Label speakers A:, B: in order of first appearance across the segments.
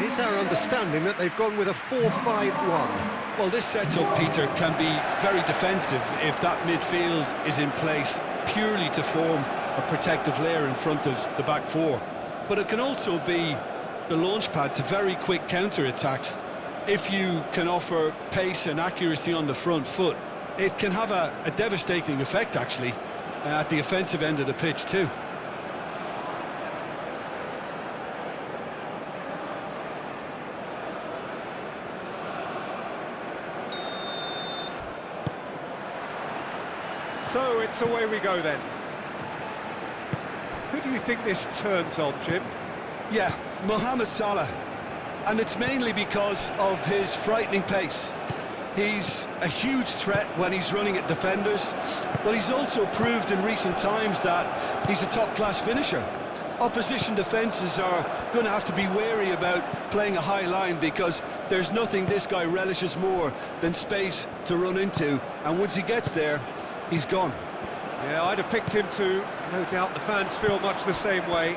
A: It is our understanding that they've gone with a 4-5-1.
B: Well, this setup, Peter, can be very defensive if that midfield is in place purely to form a protective layer in front of the back four. But it can also be the launchpad to very quick counter-attacks. If you can offer pace and accuracy on the front foot, it can have a devastating effect, actually, at the offensive end of the pitch too.
A: So it's away we go then. Who do you think this turns on, Jim?
B: Yeah, Mohamed Salah. And it's mainly because of his frightening pace. He's a huge threat when he's running at defenders, but he's also proved in recent times that he's a top-class finisher. Opposition defences are going to have to be wary about playing a high line because there's nothing this guy relishes more than space to run into, and once he gets there, he's gone.
A: Yeah, I'd have picked him too. No doubt the fans feel much the same way.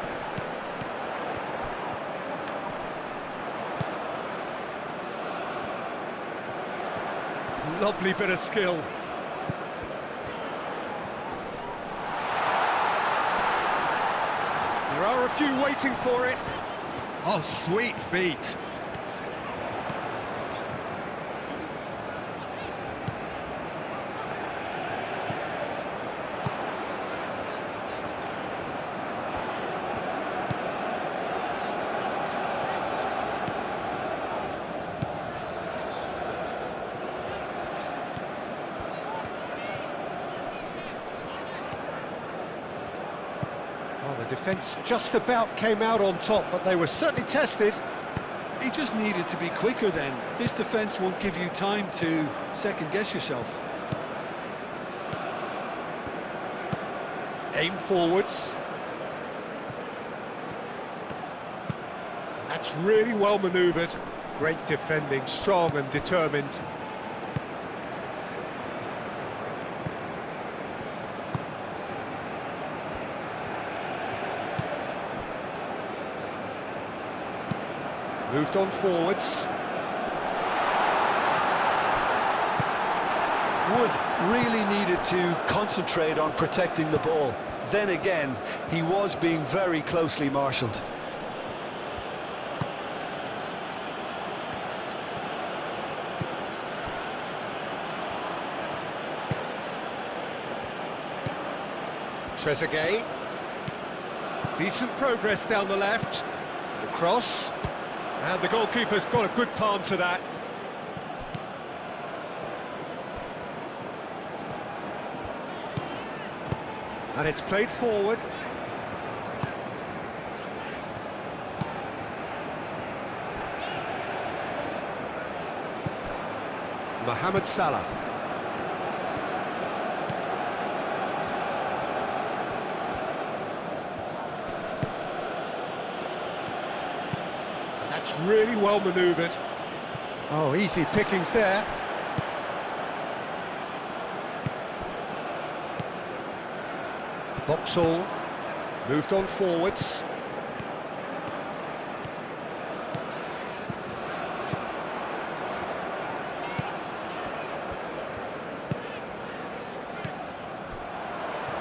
A: Lovely bit of skill. There are a few waiting for it.
C: Oh, sweet feet.
A: Well, the defence just about came out on top, but they were certainly tested.
B: He just needed to be quicker then. This defence won't give you time to second-guess yourself.
A: Aim forwards. That's really well manoeuvred. Great defending, strong and determined. Moved on forwards.
B: Wood really needed to concentrate on protecting the ball. Then again, he was being very closely marshalled.
A: Trezeguet. Decent progress down the left. The cross. And the goalkeeper's got a good palm to that. And it's played forward. Mohamed Salah. And that's really well manoeuvred. Oh, easy pickings there. Boxall, moved on forwards.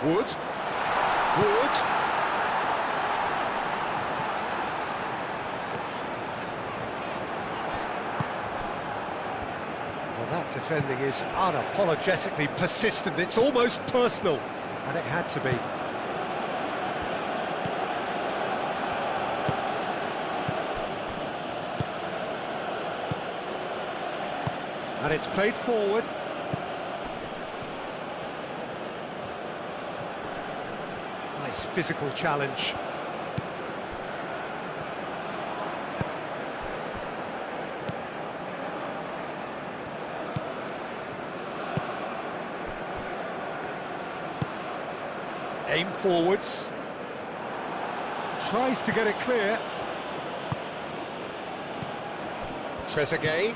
A: Wood. Wood. Well, that defending is unapologetically persistent. It's almost personal, and it had to be. And it's played forward. Nice physical challenge. Aim forwards. Tries to get it clear. Trezeguet.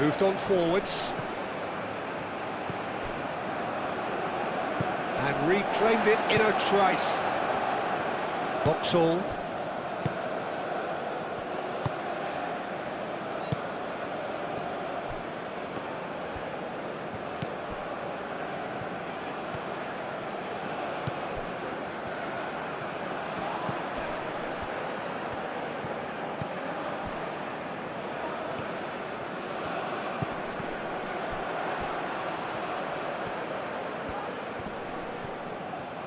A: Moved on forwards. And reclaimed it in a trice. Boxall.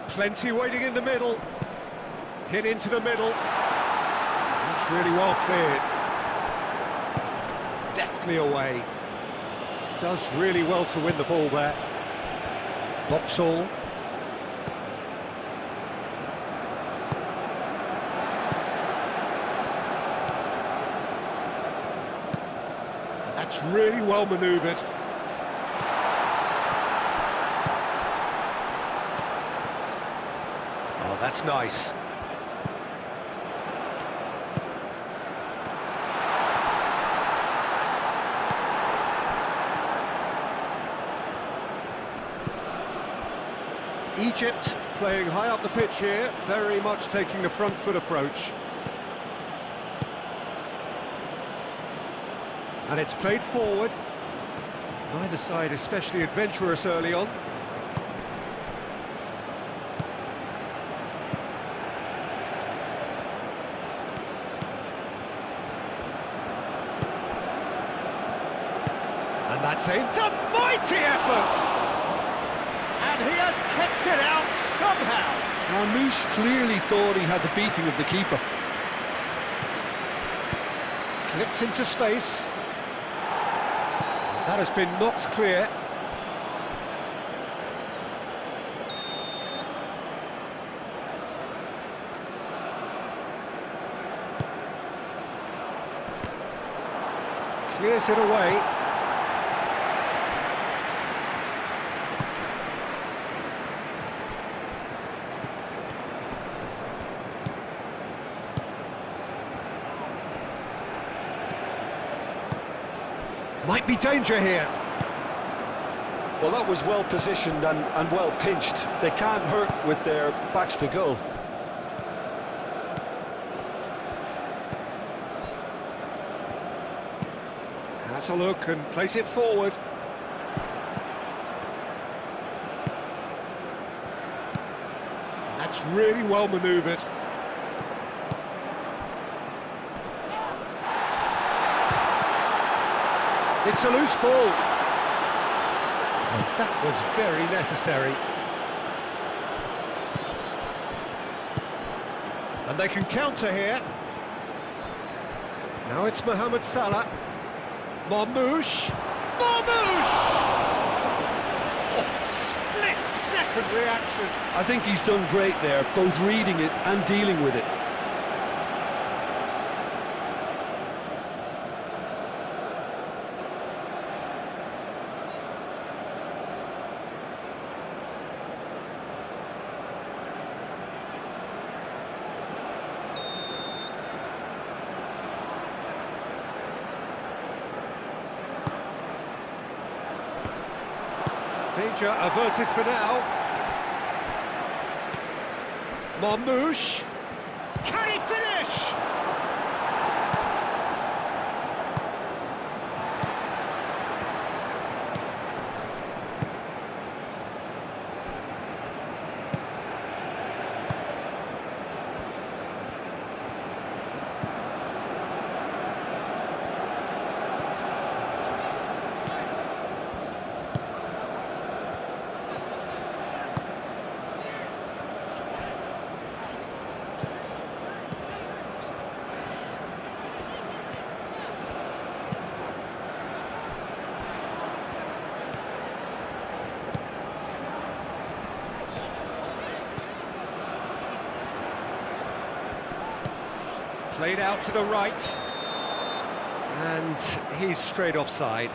A: Plenty waiting in the middle. Hit into the middle. That's really well cleared. Deftly away. Does really well to win the ball there. Boxall. That's really well manoeuvred. Oh, that's nice. Egypt playing high up the pitch here, very much taking the front foot approach. And it's played forward. Neither side especially adventurous early on. And that's it. It's a mighty effort! And he has kept it out somehow.
B: Marmouche clearly thought he had the beating of the keeper.
A: Clipped into space. That has been knocked clear. Clears it away. Might be danger here.
B: Well, that was well positioned and well pinched. They can't hurt with their backs to goal.
A: Has a look and plays it forward. That's really well manoeuvred. It's a loose ball. And that was very necessary. And they can counter here. Now it's Mohamed Salah. Marmouche. Marmouche! Oh, split-second reaction.
B: I think he's done great there, both reading it and dealing with it.
A: Danger averted for now. Marmouche. Can he finish? Played out to the right. And he's straight offside.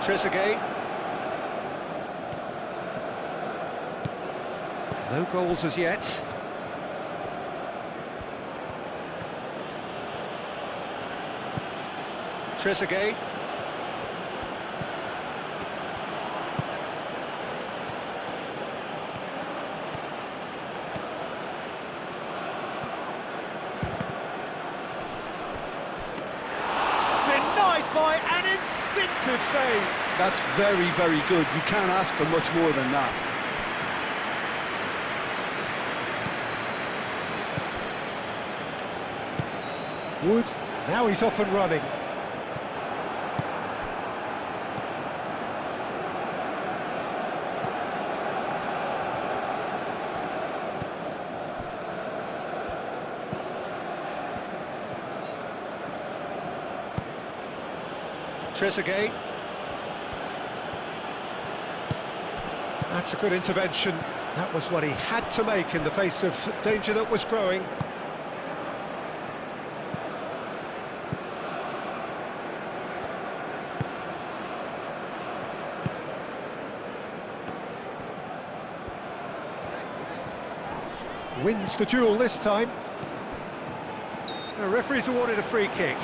A: Trezeguet. No goals as yet. Trezeguet. Denied by an instinctive save.
B: That's very, very good. You can't ask for much more than that.
A: Wood, now he's off and running. Trezeguet. That's a good intervention. That was what he had to make in the face of danger that was growing. Wins the duel this time. The referee's awarded a free kick.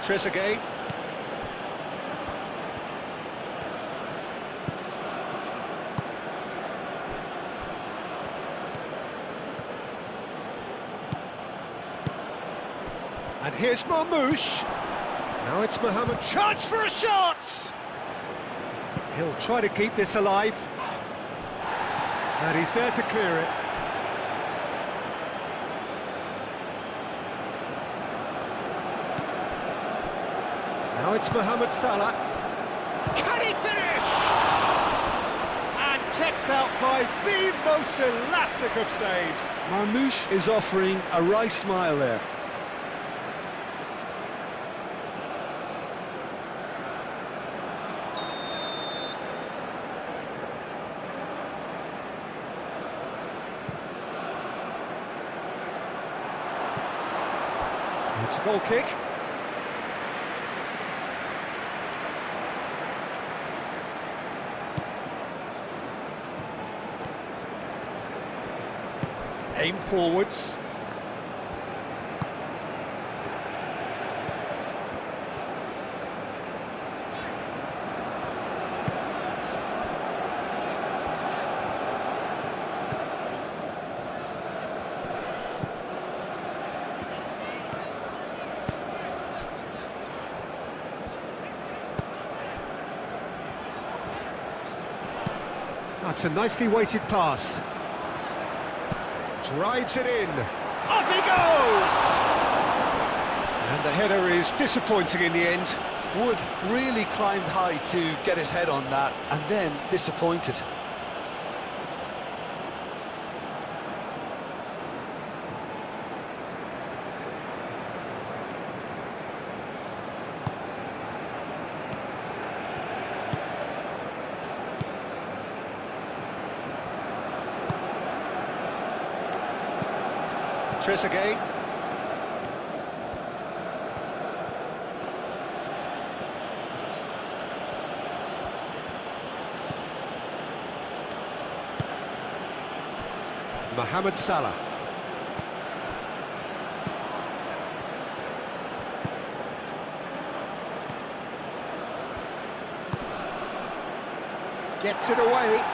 A: Trezeguet. And here's Marmoush. Now it's Mohamed. Chance for a shot! He'll try to keep this alive. And he's there to clear it. Now it's Mohamed Salah. Can he finish? And kept out by the most elastic of saves.
B: Marmoush is offering a wry smile there.
A: It's a goal kick. Aim forwards. That's a nicely weighted pass. Drives it in. Up he goes! And the header is disappointing in the end.
B: Wood really climbed high to get his head on that, and then disappointed.
A: Trezeguet. Mohamed Salah. Gets it away.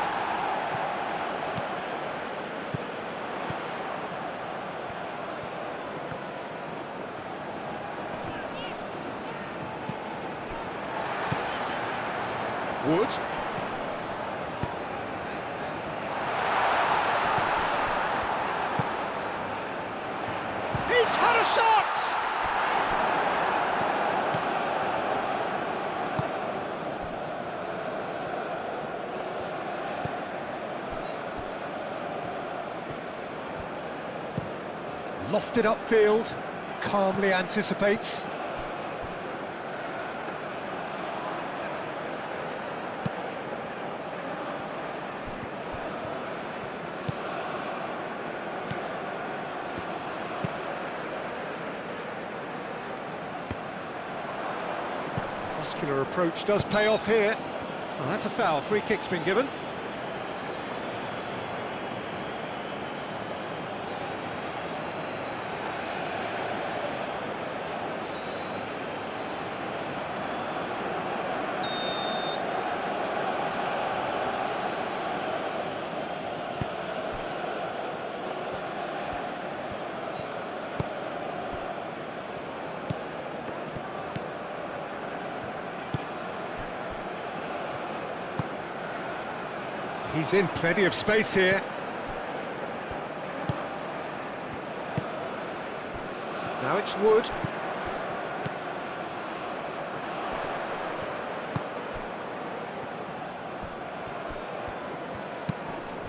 A: Wood. He's had a shot! Lofted upfield, calmly anticipates. Muscular approach does pay off here. Well, that's a foul. Free kick's been given. He's in plenty of space here. Now it's Wood.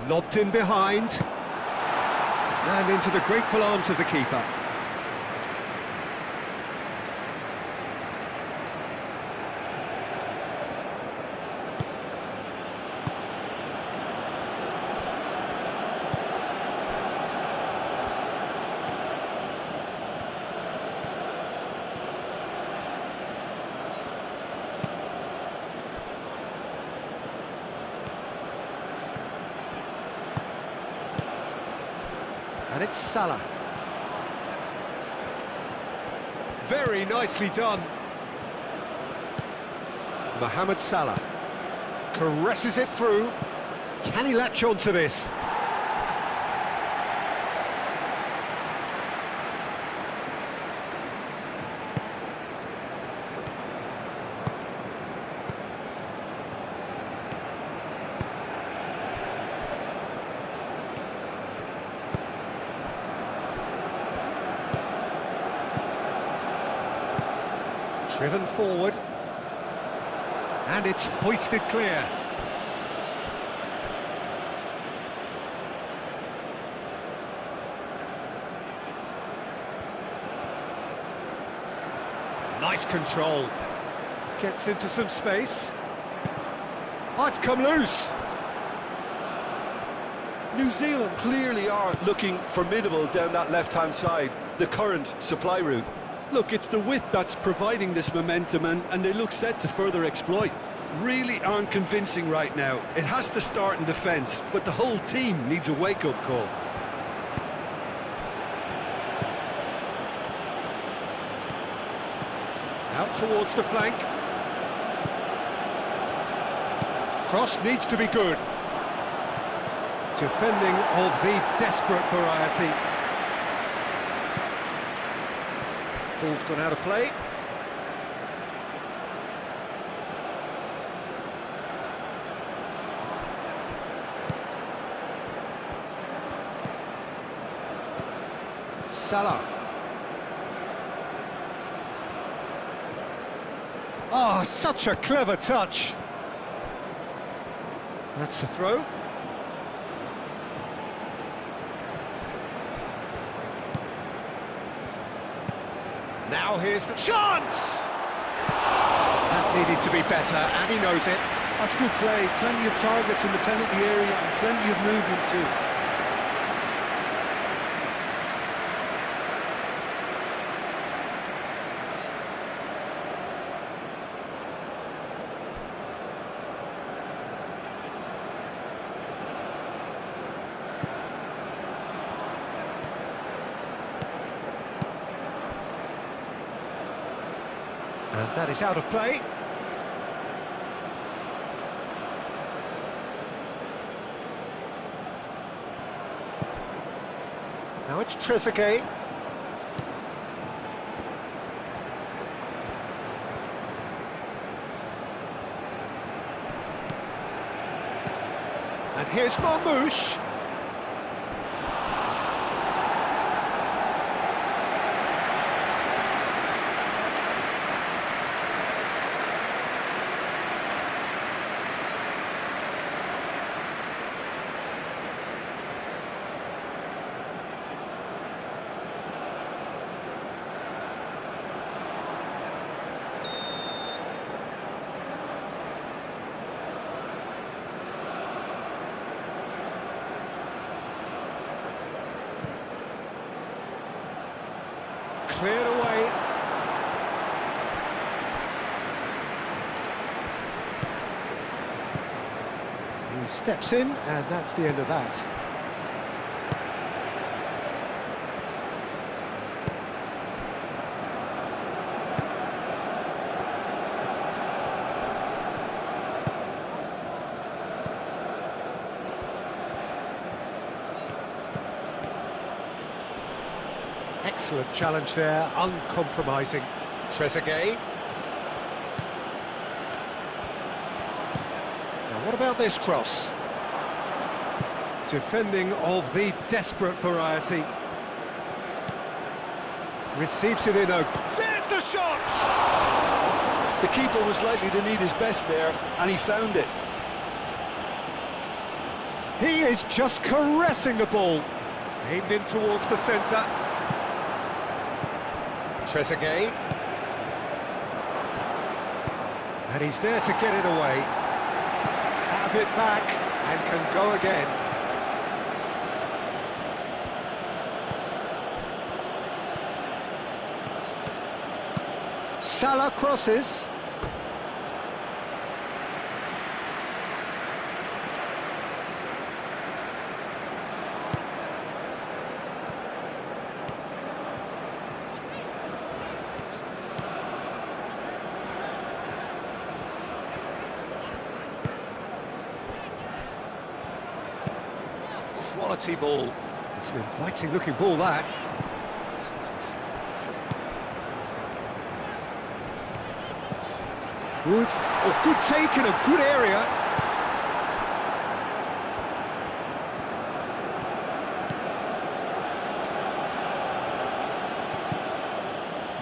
A: Lobbed in behind. And into the grateful arms of the keeper. And it's Salah. Very nicely done. Mohamed Salah caresses it through. Can he latch on to this? Driven forward, and it's hoisted clear. Nice control. Gets into some space. Oh, it's come loose.
B: New Zealand clearly are looking formidable down that left-hand side, the current supply route. Look, it's the width that's providing this momentum, and they look set to further exploit. Really aren't convincing right now. It has to start in defence, but the whole team needs a wake-up call.
A: Out towards the flank. Cross needs to be good. Defending of the desperate variety. Ball's gone out of play. Salah. Oh, such a clever touch. That's the throw. Now here's the chance! That needed to be better, and he knows it.
B: That's good play. Plenty of targets in the penalty area and plenty of movement too.
A: And that is out of play. Now it's Trezeguet. And here's Marmoush. Cleared away. He steps in, and that's the end of that. Excellent challenge there, uncompromising. Trezeguet. Now what about this cross? Defending of the desperate variety. Receives it in a... There's the shot!
B: The keeper was likely to need his best there, and he found it.
A: He is just caressing the ball. Aimed in towards the centre. Trezeguet. And he's there to get it away. Have it back and can go again. Salah crosses. Quality ball. It's an inviting looking ball, that. Good. Oh, good take in a good area.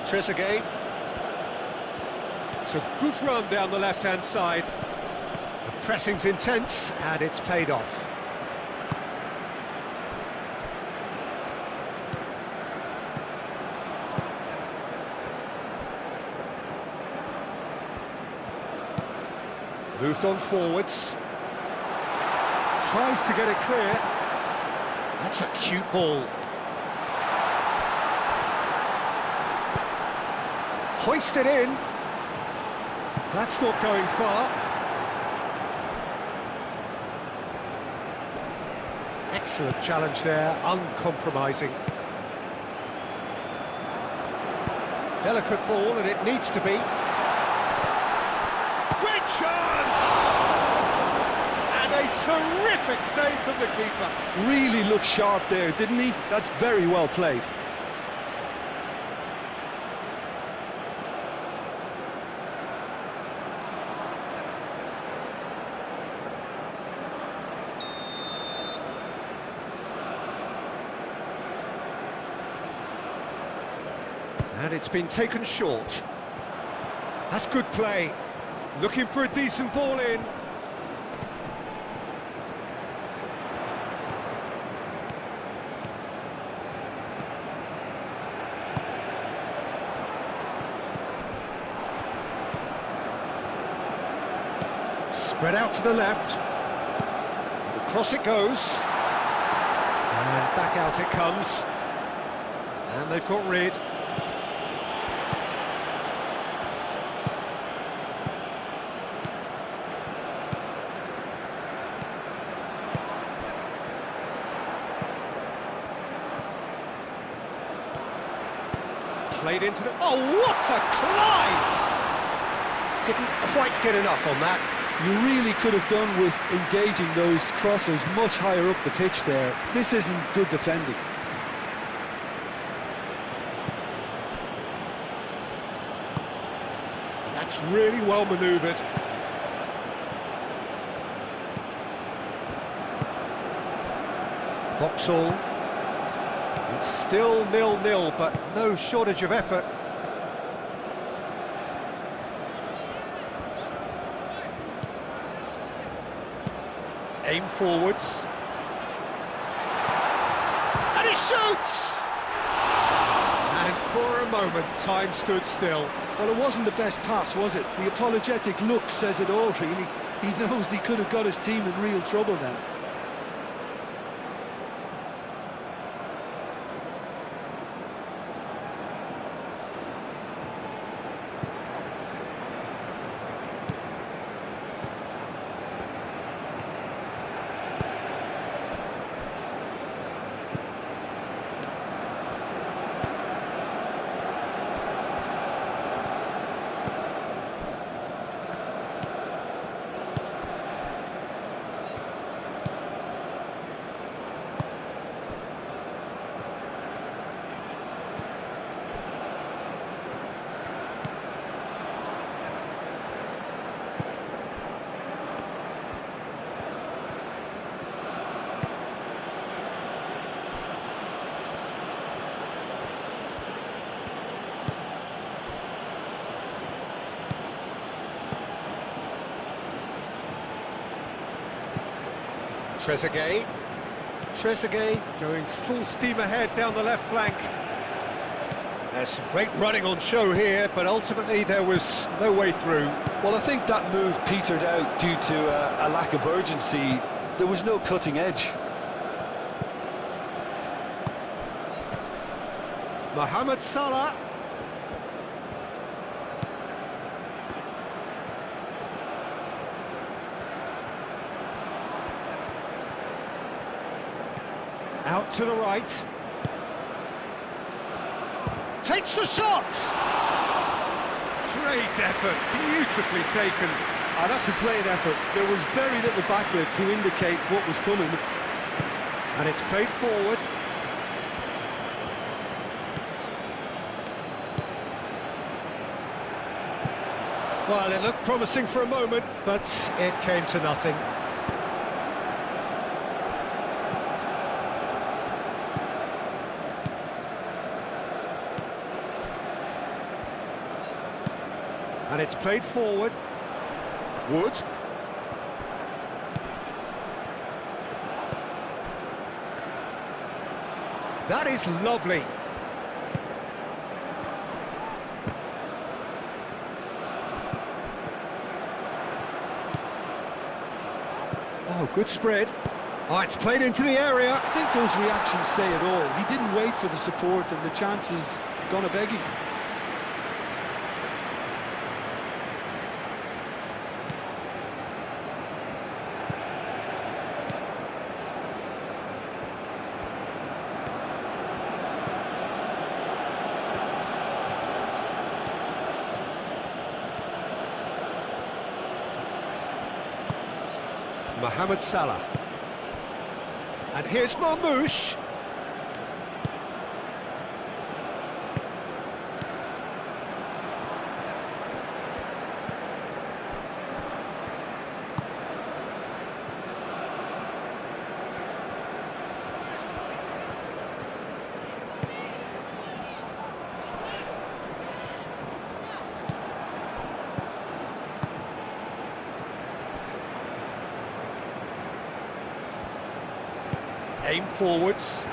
A: Trezeguet. It's a good run down the left-hand side. The pressing's intense, and it's paid off. Moved on forwards. Tries to get it clear. That's a cute ball. Hoisted in. That's not going far. Excellent challenge there, uncompromising. Delicate ball, and it needs to be. Great chance! And a terrific save from the keeper.
B: Really looked sharp there, didn't he? That's very well played.
A: And it's been taken short. That's good play. Looking for a decent ball in. Spread out to the left. Across it goes. And back out it comes. And they've got rid. Played into the... Oh, what a climb! Didn't quite get enough on that.
B: You really could have done with engaging those crosses much higher up the pitch there. This isn't good defending.
A: And that's really well manoeuvred. Boxall. It's still 0-0, but no shortage of effort. Aim forwards. And he shoots! And for a moment, time stood still.
B: Well, it wasn't the best pass, was it? The apologetic look says it all, really. He knows he could have got his team in real trouble then.
A: Trezeguet. Trezeguet going full steam ahead down the left flank. There's some great running on show here, but ultimately there was no way through.
B: Well, I think that move petered out due to a lack of urgency. There was no cutting edge.
A: Mohamed Salah. Out to the right. Takes the shot! Great effort, beautifully taken.
B: That's a great effort. There was very little backlift to indicate what was coming.
A: And it's played forward. Well, it looked promising for a moment, but it came to nothing. And it's played forward. Wood. That is lovely. Oh, good spread. Oh, it's played into the area.
B: I think those reactions say it all. He didn't wait for the support and the chances gone a-begging.
A: Mohamed Salah. And here's Marmoush. Aim forwards.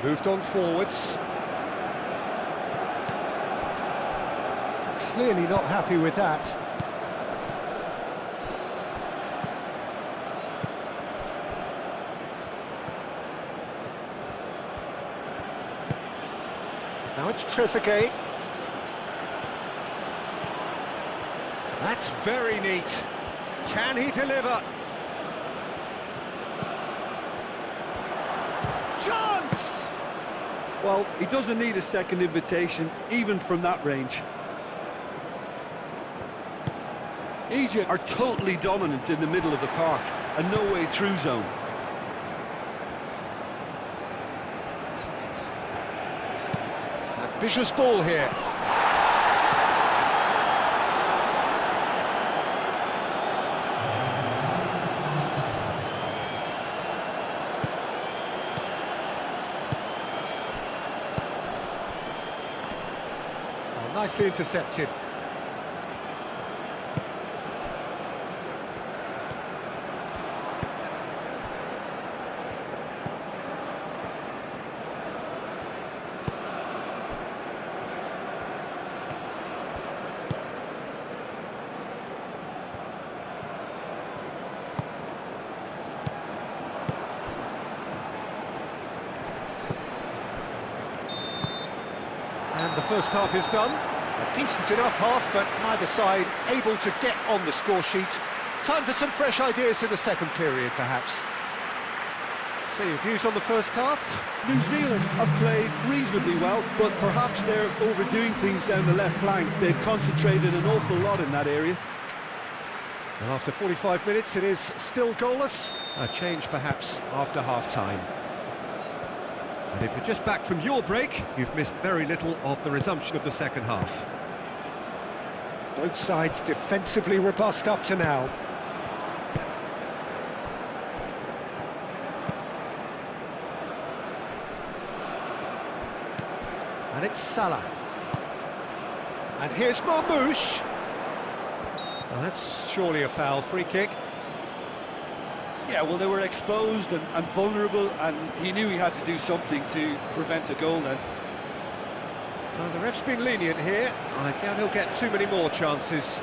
A: Moved on forwards. Clearly not happy with that. Now it's Trezeguet. That's very neat. Can he deliver? Chance!
B: Well, he doesn't need a second invitation, even from that range. Egypt are totally dominant in the middle of the park, a no-way through zone.
A: Ambitious ball here. Nicely intercepted. And the first half is done. A decent enough half, but neither side able to get on the score sheet. Time for some fresh ideas in the second period, perhaps. So your views on the first half?
B: New Zealand have played reasonably well, but perhaps they're overdoing things down the left flank. They've concentrated an awful lot in that area.
A: And after 45 minutes, it is still goalless. A change, perhaps, after half-time. And if you're just back from your break, you've missed very little of the resumption of the second half. Both sides defensively robust up to now. And it's Salah. And here's Marmoush. Well, that's surely a foul. Free kick.
B: Yeah, well, they were exposed and vulnerable, and he knew he had to do something to prevent a goal then.
A: Well, the ref's been lenient here. I doubt he'll get too many more chances.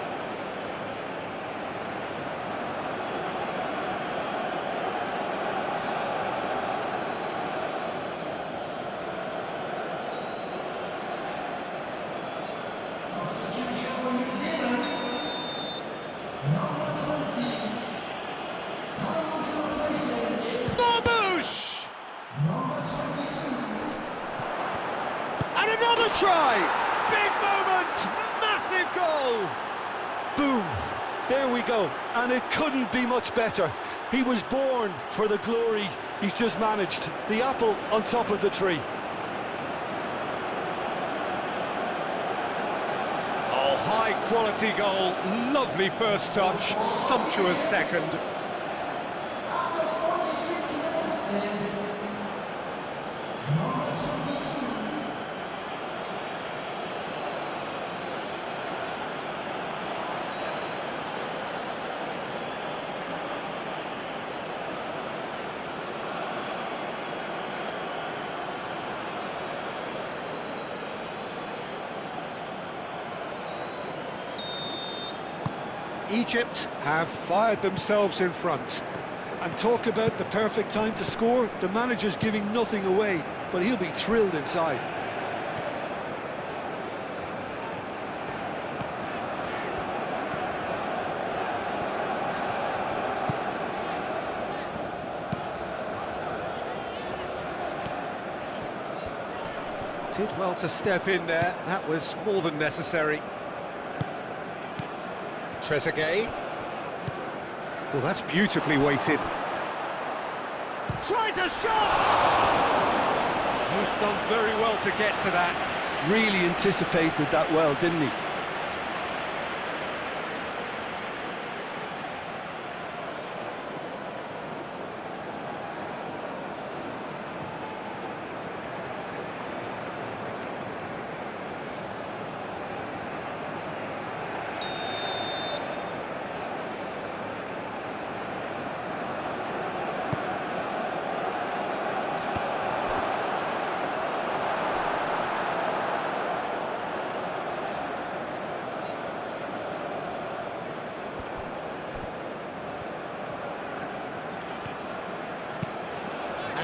D: Substitution for New Zealand. Number 20. Coming on to replace him is
A: Marmouche!
D: number 22.
A: And another try! Big moment! Massive goal!
B: Boom! There we go, and it couldn't be much better. He was born for the glory he's just managed. The apple on top of the tree.
A: Oh, high quality goal. Lovely first touch. Sumptuous second.
D: After 46 minutes is number 22.
A: Egypt have fired themselves in front.
B: And talk about the perfect time to score. The manager's giving nothing away, but he'll be thrilled inside.
A: Did well to step in there. That was more than necessary. Trezeguet. Well, that's beautifully weighted. Tries a shot! He's done very well to get to that.
B: Really anticipated that well, didn't he?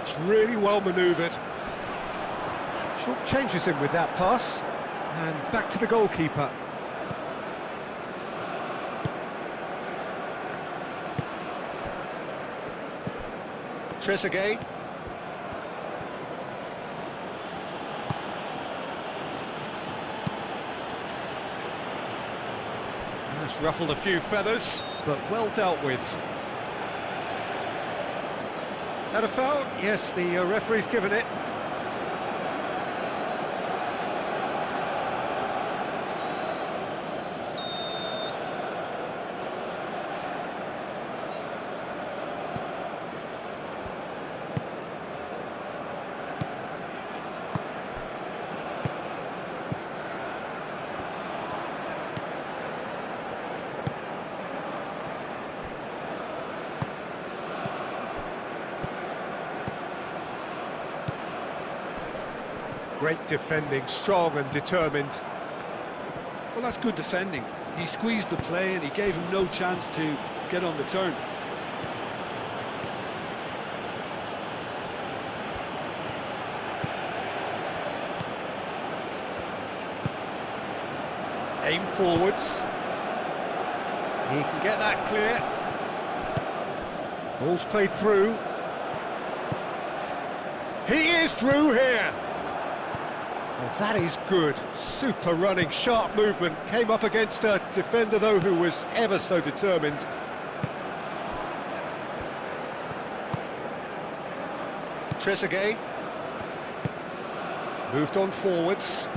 A: That's really well manoeuvred. Short changes him with that pass. And back to the goalkeeper. Trezeguet. That's ruffled a few feathers, but well dealt with. That a foul? Yes, the referee's given it. Great defending, strong and determined.
B: Well, that's good defending. He squeezed the play and he gave him no chance to get on the turn.
A: Aim forwards. He can get that clear. Ball's played through. He is through here. Well, that is good. Super running, sharp movement. Came up against a defender, though, who was ever so determined. Trezeguet. Moved on forwards.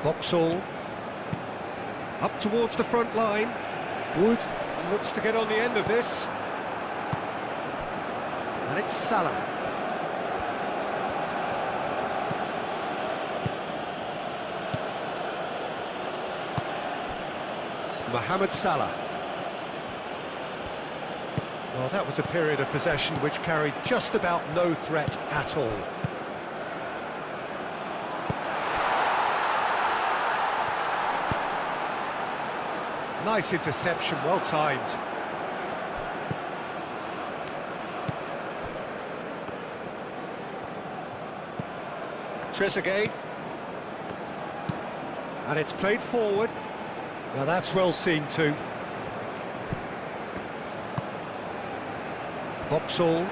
A: Boxall. Up towards the front line. Wood looks to get on the end of this. And it's Salah. Mohamed Salah. Well, that was a period of possession which carried just about no threat at all. Nice interception, well timed. Trezeguet. And it's played forward. Now that's well seen too. Boxall.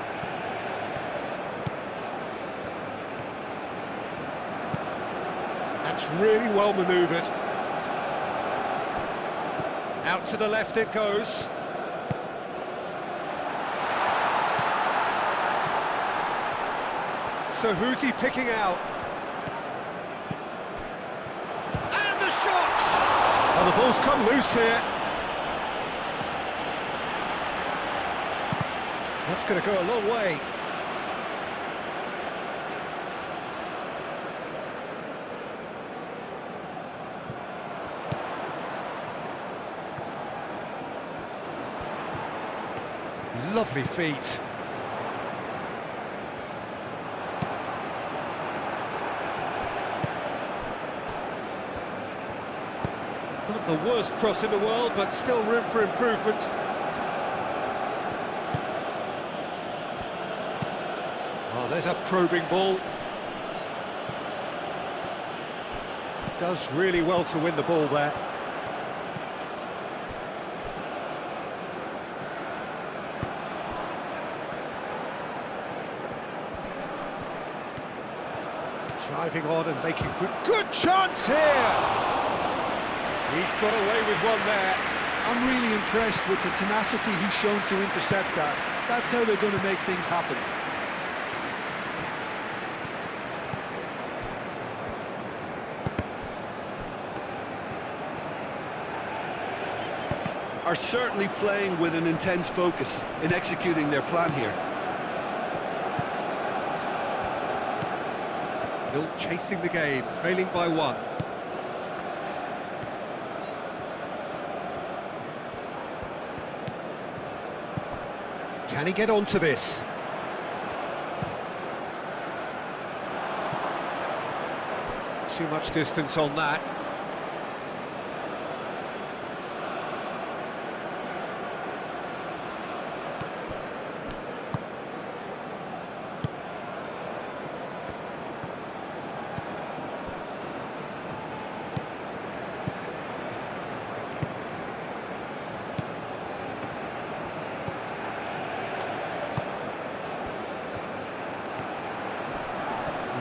A: That's really well manoeuvred. Out to the left it goes. So who's he picking out? And the shot! Well, the ball's come loose here. That's going to go a long way. Lovely feet. Not the worst cross in the world, but still room for improvement. Oh, there's a probing ball. Does really well to win the ball there. Driving on and making good chance here! He's got away with one there.
B: I'm really impressed with the tenacity he's shown to intercept that. That's how they're going to make things happen. Are certainly playing with an intense focus in executing their plan here.
A: Still chasing the game, trailing by one. Can he get onto this? Too much distance on that.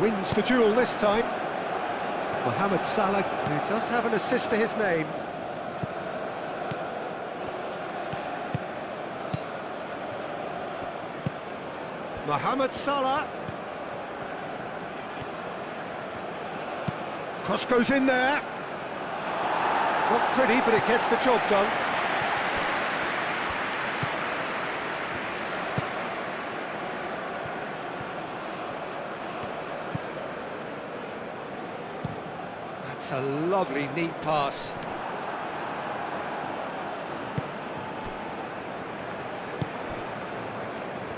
A: Wins the duel this time. Mohamed Salah, who does have an assist to his name. Mohamed Salah. Cross goes in there. Not pretty, but it gets the job done. That's a lovely, neat pass.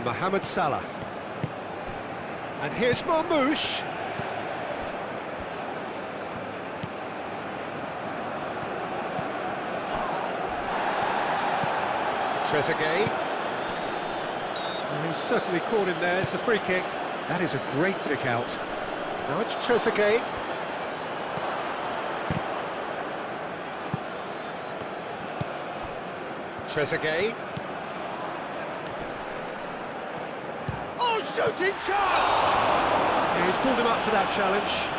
A: Mohamed Salah. And here's Marmoush. Trezeguet. And he's certainly caught him there. It's a free kick. That is a great pick out. Now it's Trezeguet. Trezeguet. Oh, shooting chance! Yeah, he's pulled him up for that challenge.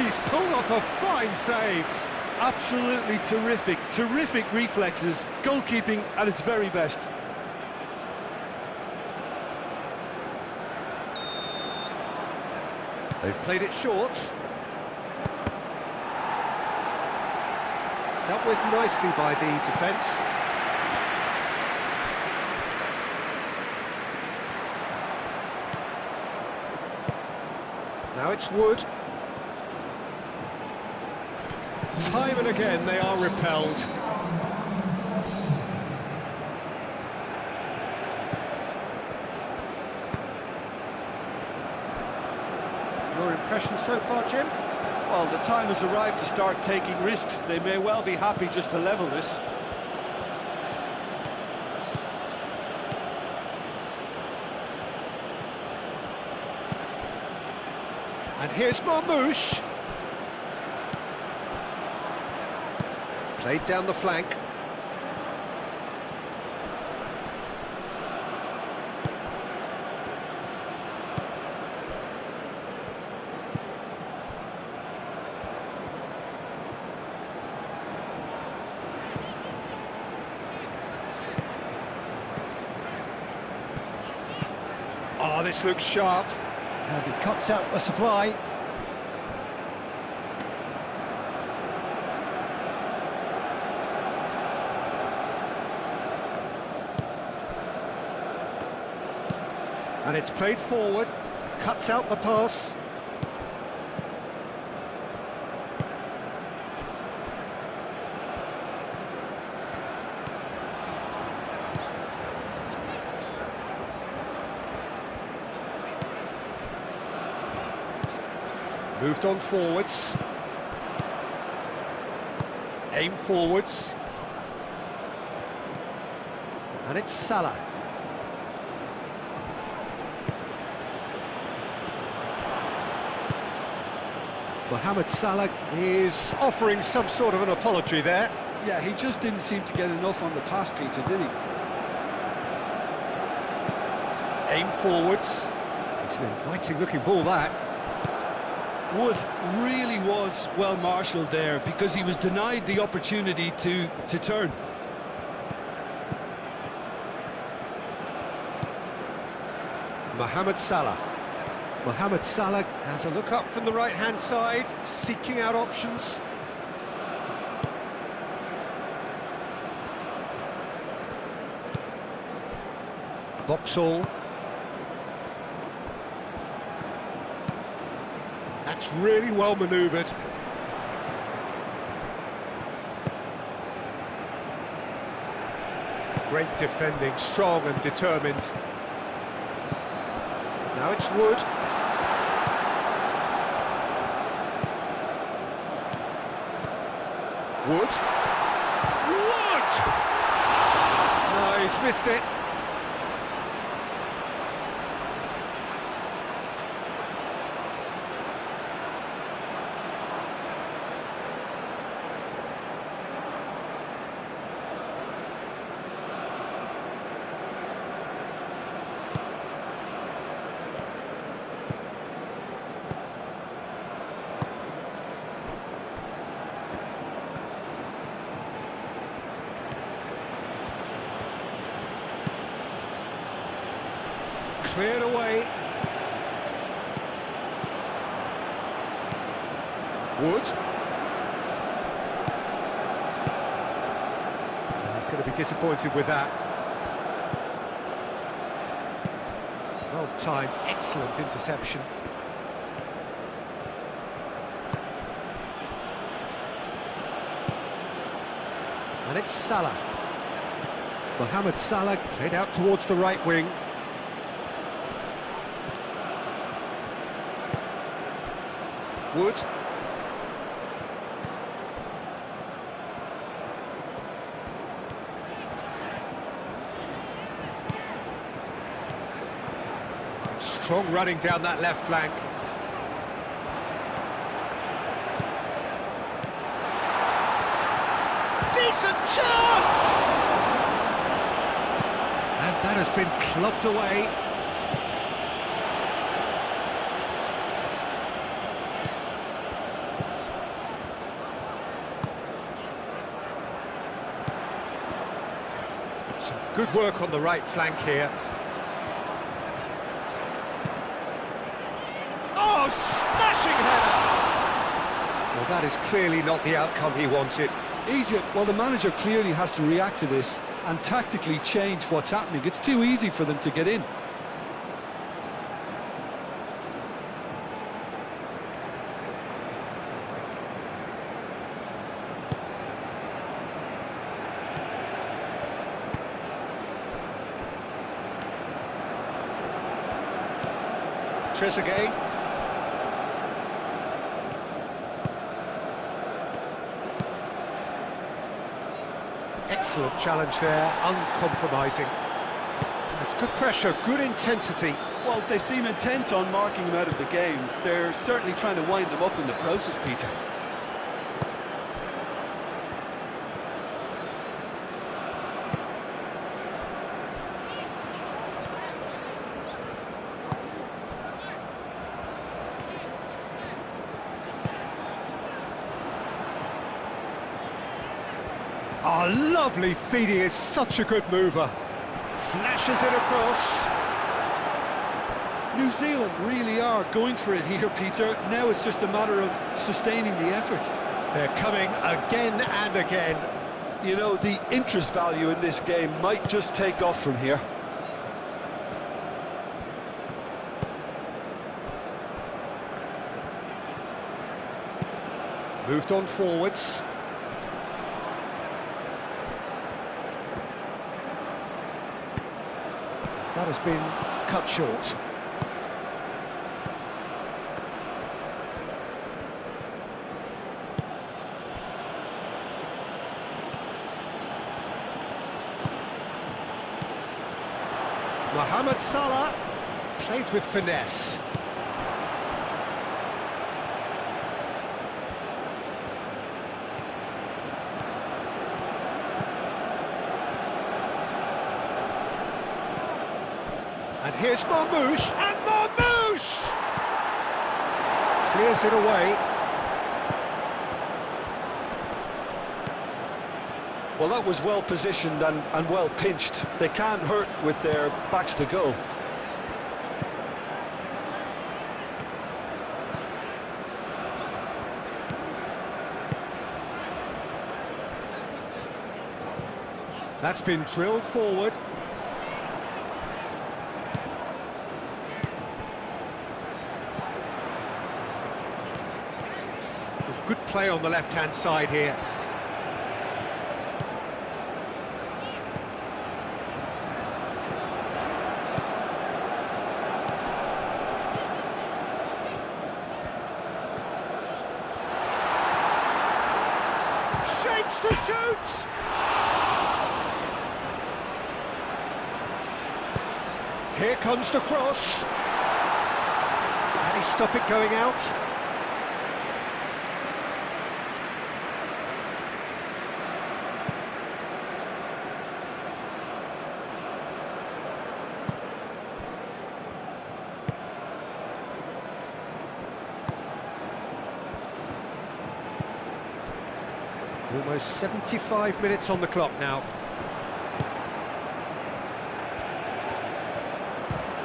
A: He's pulled off a fine save.
B: Absolutely terrific, terrific reflexes, goalkeeping at its very best.
A: They've played it short. Dealt with nicely by the defence. Now it's Wood. Time and again they are repelled. Your impression so far, Jim?
B: Well, the time has arrived to start taking risks. They may well be happy just to level this.
A: And here's Marmouche. Played down the flank. Oh, this looks sharp. And he cuts out the supply. And it's played forward, cuts out the pass. Moved on forwards. Aim forwards. And it's Salah. Mohamed Salah is offering some sort of an apology there.
B: Yeah, he just didn't seem to get enough on the pass, Peter, did he?
A: Aim forwards. It's an inviting looking ball, that.
B: Wood really was well marshalled there because he was denied the opportunity to turn.
A: Mohamed Salah. Mohamed Salah has a look up from the right-hand side, seeking out options. Boxall. That's really well manoeuvred. Great defending, strong and determined. Now it's Wood. Wood. Wood! No, he's missed it. Cleared away. Wood. He's going to be disappointed with that. Well timed, excellent interception. And it's Salah. Mohamed Salah played out towards the right wing. Wood. Strong running down that left flank. Decent chance! And that has been clubbed away. Good work on the right flank here. Oh, smashing header! Well, that is clearly not the outcome he wanted.
B: Egypt, well, the manager clearly has to react to this and tactically change what's happening. It's too easy for them to get in.
A: Trezeguet. Excellent challenge there, uncompromising. It's good pressure, good intensity.
B: Well, they seem intent on marking him out of the game. They're certainly trying to wind them up in the process, Peter.
A: Oh, lovely feed, he is such a good mover. Flashes it across.
B: New Zealand really are going for it here, Peter. Now it's just a matter of sustaining the effort.
A: They're coming again and again.
B: You know, the interest value in this game might just take off from here.
A: Moved on forwards. That has been cut short. Mohamed Salah played with finesse. And here's Marmoush, and Marmoush! Clears it away.
B: Well, that was well positioned and well pinched. They can't hurt with their backs to goal.
A: That's been drilled forward. Good play on the left-hand side here. Shapes to shoot! Here comes the cross. Can he stop it going out? Almost 75 minutes on the clock now.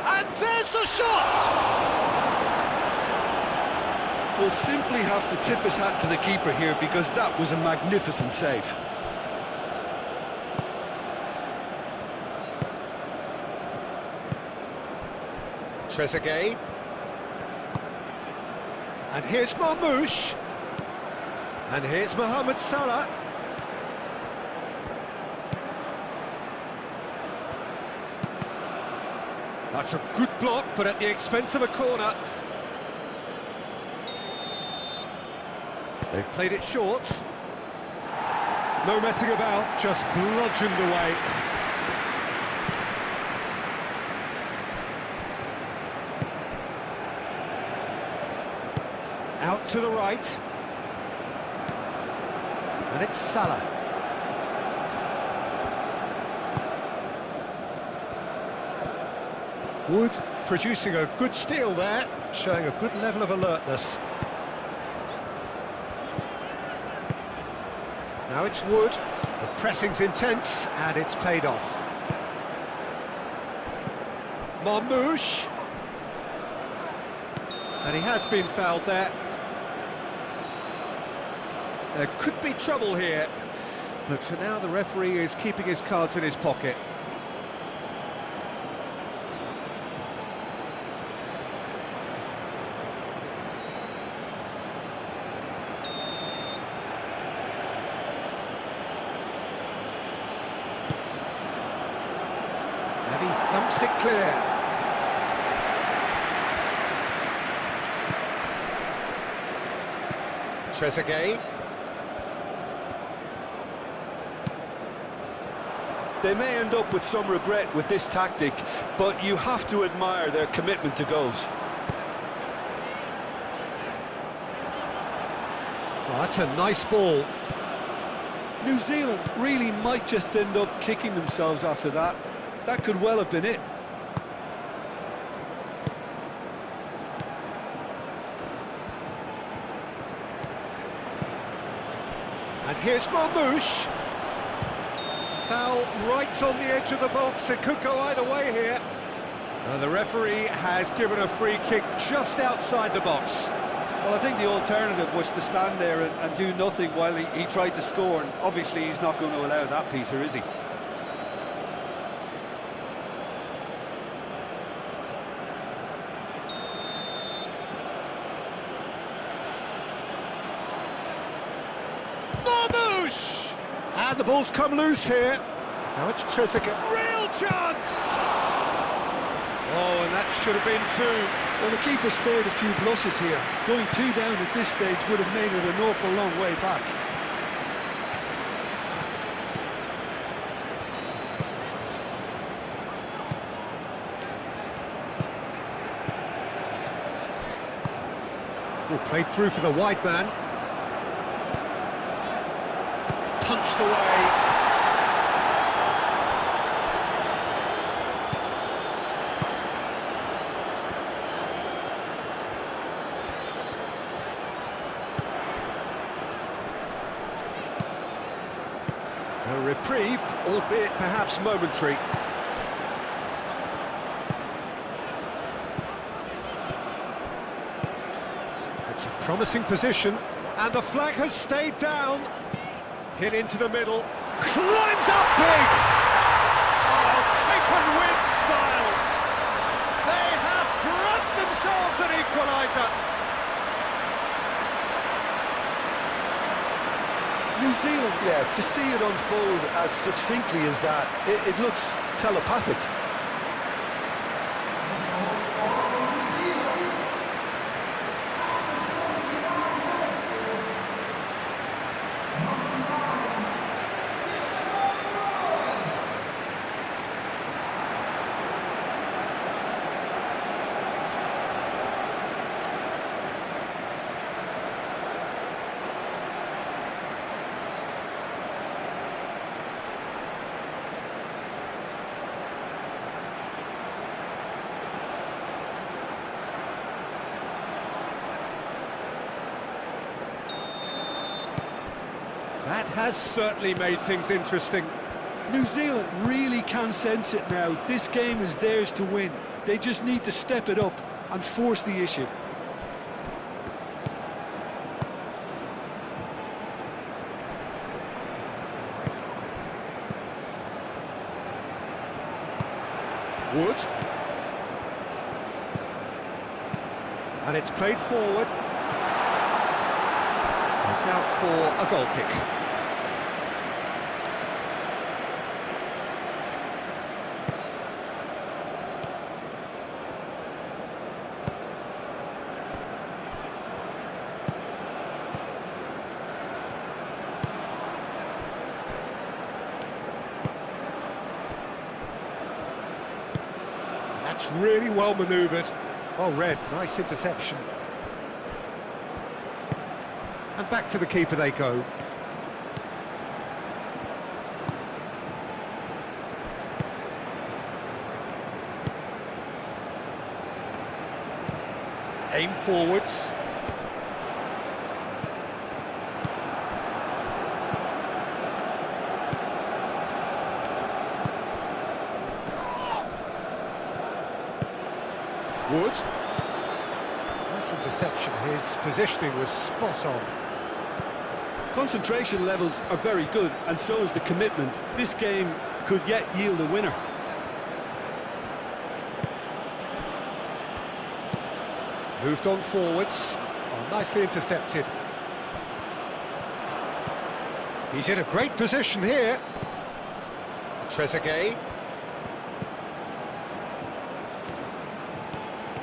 A: And there's the shot!
B: We'll simply have to tip his hat to the keeper here because that was a magnificent save.
A: Trezeguet. And here's Marmoush. And here's Mohamed Salah. That's a good block, but at the expense of a corner. They've played it short. No messing about, just bludgeoned away. Out to the right. And it's Salah. Wood producing a good steal there, showing a good level of alertness. Now it's Wood. The pressing's intense, and it's paid off. Marmouche. And he has been fouled there. There could be trouble here, but for now the referee is keeping his cards in his pocket. And he thumps it clear. Trezeguet.
B: They may end up with some regret with this tactic, but you have to admire their commitment to goals.
A: Oh, that's a nice ball.
B: New Zealand really might just end up kicking themselves after that. That could well have been it.
A: And here's Marmouche. Foul right on the edge of the box. It could go either way here. The referee has given a free kick just outside the box.
B: Well, I think the alternative was to stand there and do nothing while he tried to score, and obviously he's not going to allow that, Peter, is he?
A: Marmouche! And the ball's come loose here. Now it's Trezeguet. Real chance! Oh, and that should have been two.
B: Well, the keeper spared a few blushes here. Going 2 down at this stage would have made it an awful long way back.
A: Oh, played through for the wide man. Punched away. A reprieve, albeit perhaps momentary. It's a promising position, and the flag has stayed down. Hit into the middle, climbs up big! Oh, taken with style! They have grabbed themselves an equaliser!
B: New Zealand, yeah, to see it unfold as succinctly as that, it looks telepathic.
A: That has certainly made things interesting.
B: New Zealand really can sense it now. This game is theirs to win. They just need to step it up and force the issue.
A: Wood. And it's played forward. It's out for a goal kick. That's really well manoeuvred. Well read, nice interception. And back to the keeper they go. Aim forwards. interception. His positioning was spot on.
B: Concentration levels are very good, and so is the commitment. This game could yet yield a winner.
A: Moved on forwards. Oh, nicely intercepted. He's in a great position here. Trezeguet.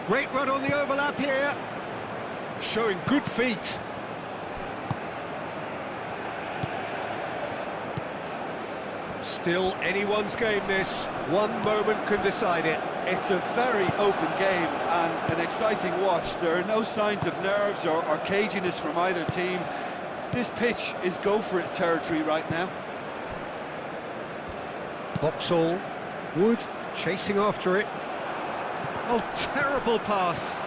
A: Great run on the overlap here. Showing good feet. Still anyone's game, this. One moment can decide it.
B: It's a very open game and an exciting watch. There are no signs of nerves or caginess from either team. This pitch is go-for-it territory right now.
A: Boxall. Wood chasing after it. Oh, terrible pass.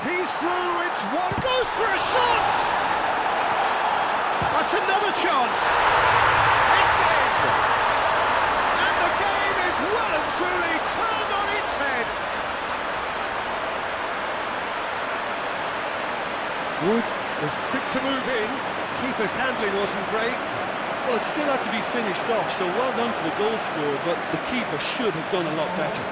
A: He's through, it's one, goes for a shot! That's another chance! It's in! And the game is well and truly turned on its head! Wood was quick to move in. Keeper's handling wasn't great.
B: Well, it still had to be finished off, so well done to the goal scorer, but the keeper should have done a lot better.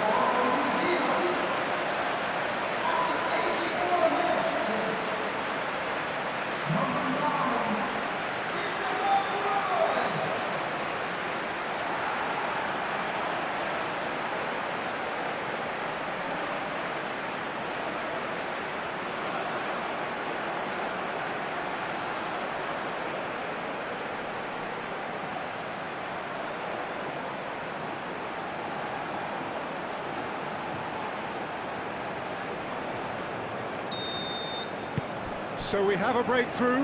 A: So we have a breakthrough.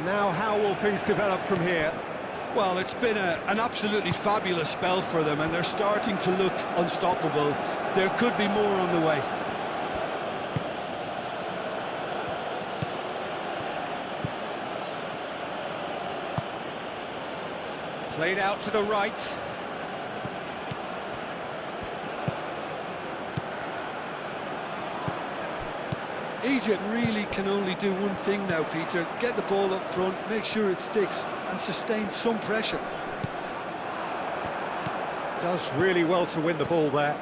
A: Now how will things develop from here?
B: Well, it's been an absolutely fabulous spell for them, and they're starting to look unstoppable. There could be more on the way.
A: Played out to the right.
B: Egypt really can only do one thing now, Peter. Get the ball up front, make sure it sticks, and sustain some pressure.
A: Does really well to win the ball there.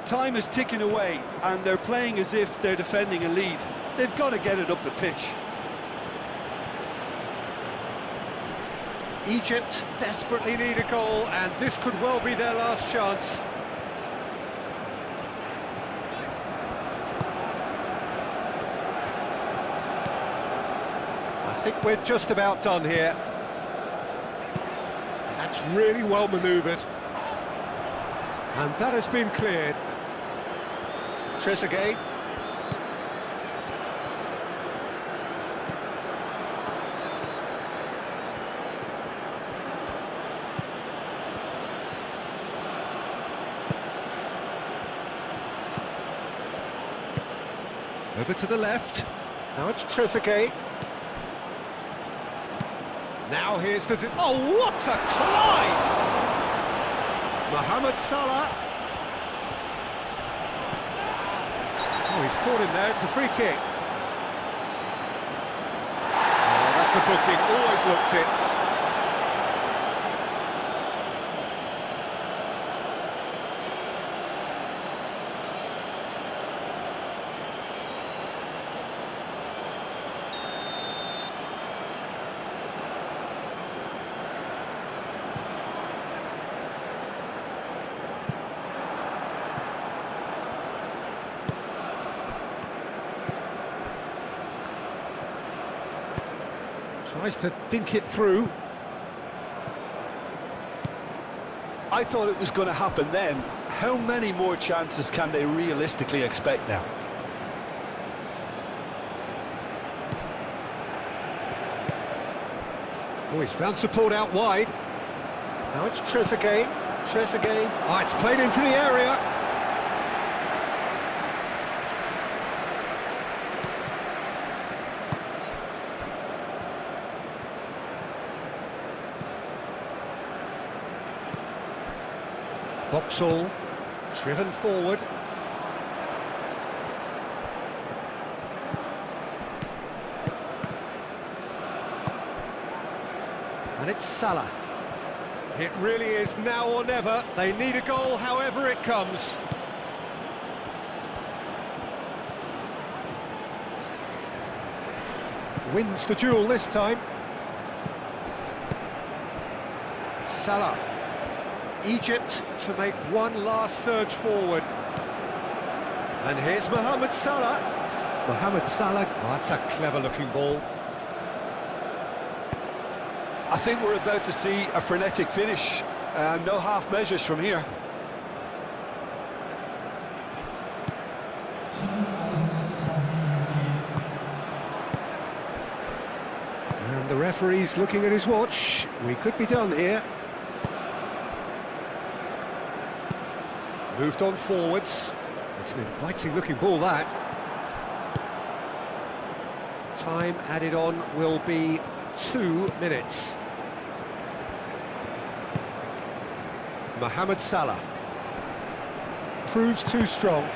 B: Time is ticking away, and they're playing as if they're defending a lead. They've got to get it up the pitch.
A: Egypt desperately need a goal, and this could well be their last chance. I think we're just about done here. That's really well manoeuvred. And that has been cleared. Trezeguet. Over to the left. Now it's Trezeguet. Now here's the... Oh, what a climb! Mohamed Salah. Oh, he's caught him there. It's a free kick. Oh, that's a booking. Always looked it. Tries to dink it through.
B: I thought it was going to happen then. How many more chances can they realistically expect now?
A: Oh, he's found support out wide. Now it's Trezeguet. Trezeguet. Oh, it's played into the area. Boxall, driven forward. And it's Salah. It really is now or never. They need a goal however it comes. Wins the duel this time. Salah. Egypt to make one last surge forward. And here's Mohamed Salah. Mohamed Salah, oh, that's a clever-looking ball.
B: I think we're about to see a frenetic finish. No half measures from here.
D: 2 minutes has been indicated.
A: And the referee's looking at his watch. We could be done here. Moved on forwards. It's an inviting-looking ball, that. Time added on will be 2 minutes. Mohamed Salah. Proves too strong.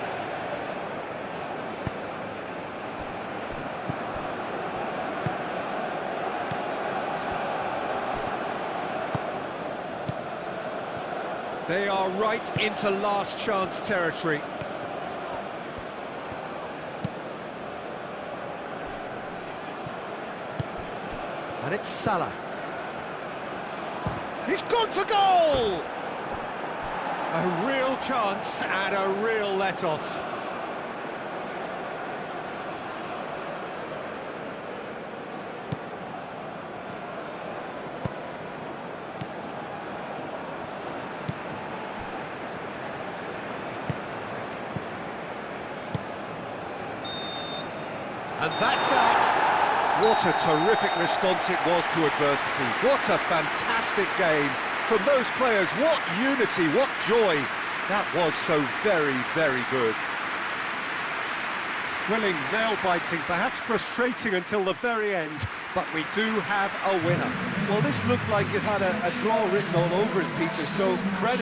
A: They are right into last chance territory. And it's Salah. He's gone for goal! A real chance and a real let-off. And that's that. What a terrific response it was to adversity. What a fantastic game from those players. What unity, what joy. That was so very, very good. Thrilling, nail-biting, perhaps frustrating until the very end, but we do have a winner.
B: Well, this looked like it had a draw written all over it, Peter, so credit